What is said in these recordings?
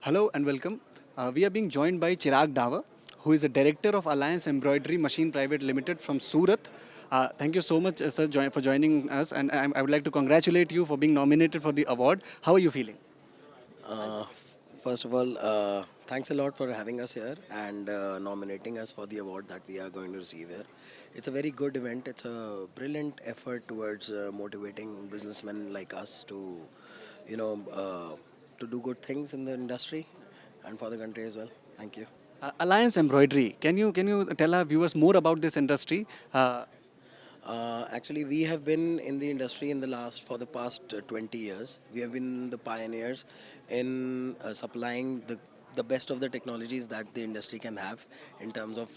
Hello and welcome. We are being joined by Chirag Dawa, who is the director of Alliance Embroidery Machine Private Limited from Surat. Thank you so much, sir, for joining us, and I would like to congratulate you for being nominated for the award. How are you feeling? First of all, thanks a lot for having us here and nominating us for the award that we are going to receive here. It's a very good event. It's a brilliant effort towards motivating businessmen like us to, you know, uh, to do good things in the industry and for the country as well. Thank you. Alliance Embroidery. Can you tell our viewers more about this industry? Actually, we have been in the industry for the past 20 years. We have been the pioneers in supplying the best of the technologies that the industry can have in terms of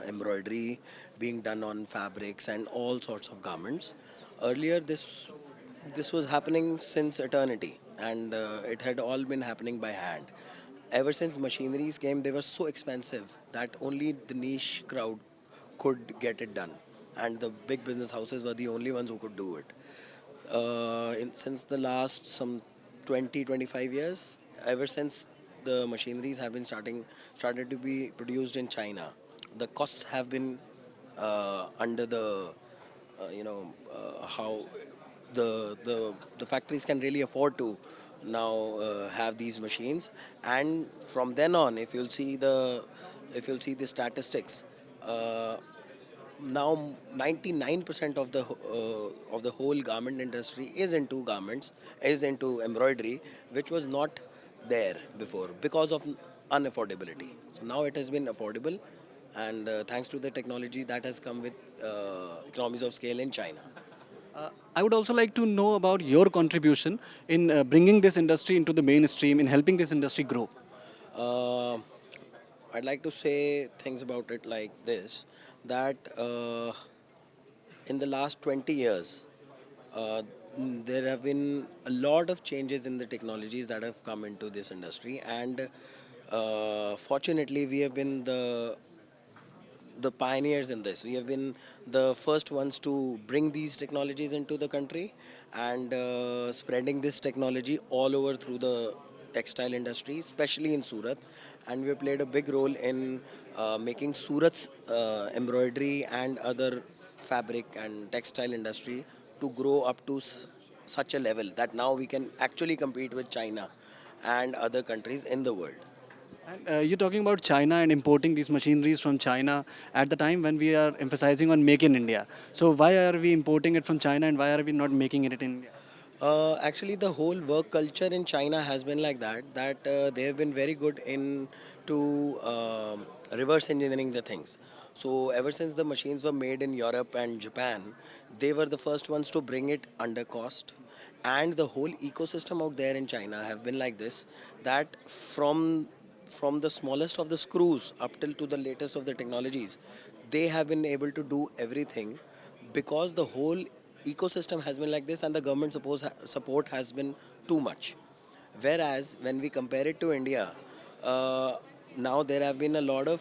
embroidery being done on fabrics and all sorts of garments. Earlier, this was happening since eternity, and it had all been happening by hand. Ever since machineries came, they were so expensive that only the niche crowd could get it done, and the big business houses were the only ones who could do it. Since the last some 20-25 years, ever since the machineries have been started to be produced in China, the costs have been under the how the factories can really afford to now have these machines. And from then on, if you'll see the statistics, uh, now 99% of the whole garment industry is into embroidery, which was not there before because of unaffordability. So now it has been affordable, and thanks to the technology that has come with economies of scale in China. I would also like to know about your contribution in bringing this industry into the mainstream, in helping this industry grow. uh, I'd like to say things about it like this, that in the last 20 years, uh, there have been a lot of changes in the technologies that have come into this industry, and fortunately, we have been the pioneers in this. We have been the first ones to bring these technologies into the country, and spreading this technology all over through the textile industry, especially in Surat. And we have played a big role in making Surat's embroidery and other fabric and textile industry to grow up to such a level that now we can actually compete with China and other countries in the world. And you're talking about China and importing these machineries from China at the time when we are emphasizing on make in India. So why are we importing it from China and why are we not making it in India? Actually, the whole work culture in China has been like that. They have been very good in to reverse engineering the things. So ever since the machines were made in Europe and Japan, they were the first ones to bring it under cost. And the whole ecosystem out there in China have been like this, that from the smallest of the screws up till to the latest of the technologies, they have been able to do everything because the whole ecosystem has been like this, and the government support has been too much. Whereas when we compare it to India, uh, now there have been a lot of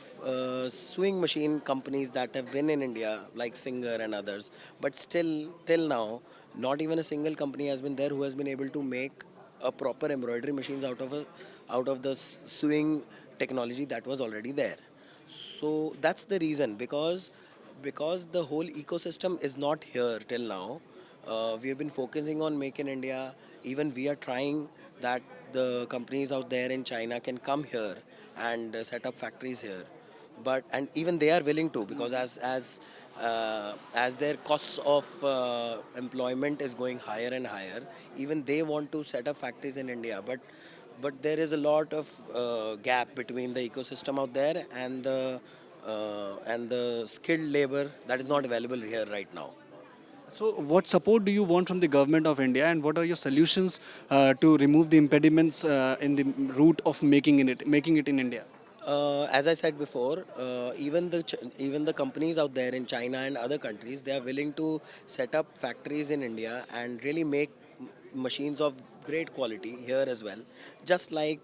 sewing machine companies that have been in India, like Singer and others, but still, till now, not even a single company has been there who has been able to make a proper embroidery machines out of the sewing technology that was already there. So that's the reason, because the whole ecosystem is not here till now. We have been focusing on Make in India. Even we are trying that the companies out there in China can come here and set up factories here. But and even they are willing to, because as their costs of employment is going higher and higher, even they want to set up factories in India. But there is a lot of gap between the ecosystem out there and the skilled labor that is not available here right now. So what support do you want from the government of India and what are your solutions to remove the impediments in the route of making it in India? As I said before, even the companies out there in China and other countries, they are willing to set up factories in India and really make machines of great quality here as well. Just like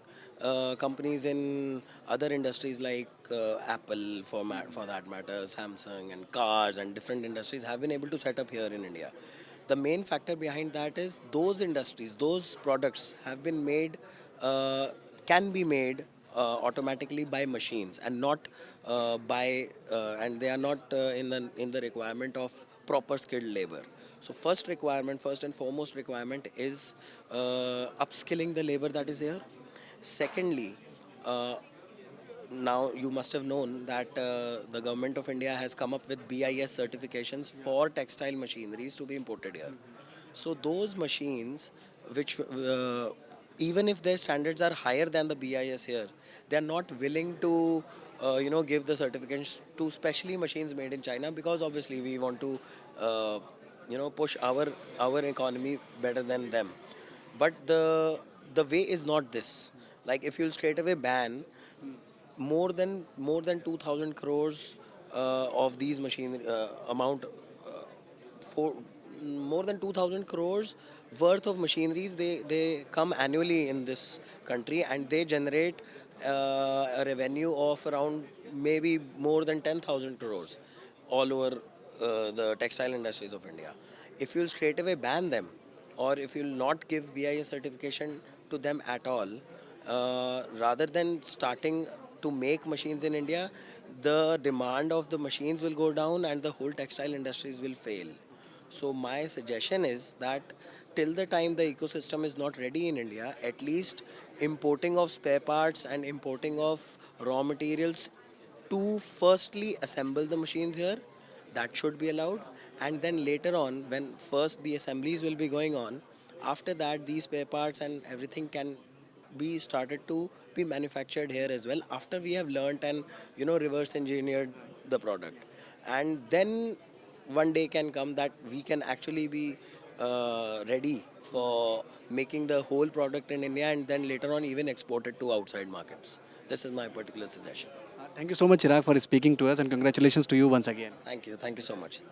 companies in other industries like Apple, for that matter, Samsung and cars and different industries have been able to set up here in India. The main factor behind that is those industries, those products have been made. Uh, can be made automatically by machines and not and they are not in the requirement of proper skilled labor. So first and foremost requirement is upskilling the labor that is here. Secondly, uh, now you must have known that the government of India has come up with BIS certifications for textile machineries to be imported here. So those machines, which even if their standards are higher than the BIS here, they are not willing to, give the certifications to specially machines made in China, because obviously we want to, push our economy better than them. But the way is not this. Like if you'll straight away ban more than 2,000 crores of these machine amount for more than 2,000 crores worth of machineries, they come annually in this country, and they generate a revenue of around maybe more than 10,000 crores all over the textile industries of India. If you'll straight away ban them, or if you'll not give BIS certification to them at all, rather than starting to make machines in India, the demand of the machines will go down and the whole textile industries will fail. So my suggestion is that till the time the ecosystem is not ready in India, at least importing of spare parts and importing of raw materials to firstly assemble the machines here, that should be allowed. And then later on, when first the assemblies will be going on, after that these spare parts and everything can be started to be manufactured here as well, after we have learnt and reverse engineered the product. And then one day can come that we can actually be ready for making the whole product in India, and then later on even export it to outside markets. This is my particular suggestion. Thank you so much, Chirag, for speaking to us, and congratulations to you once again. Thank you so much.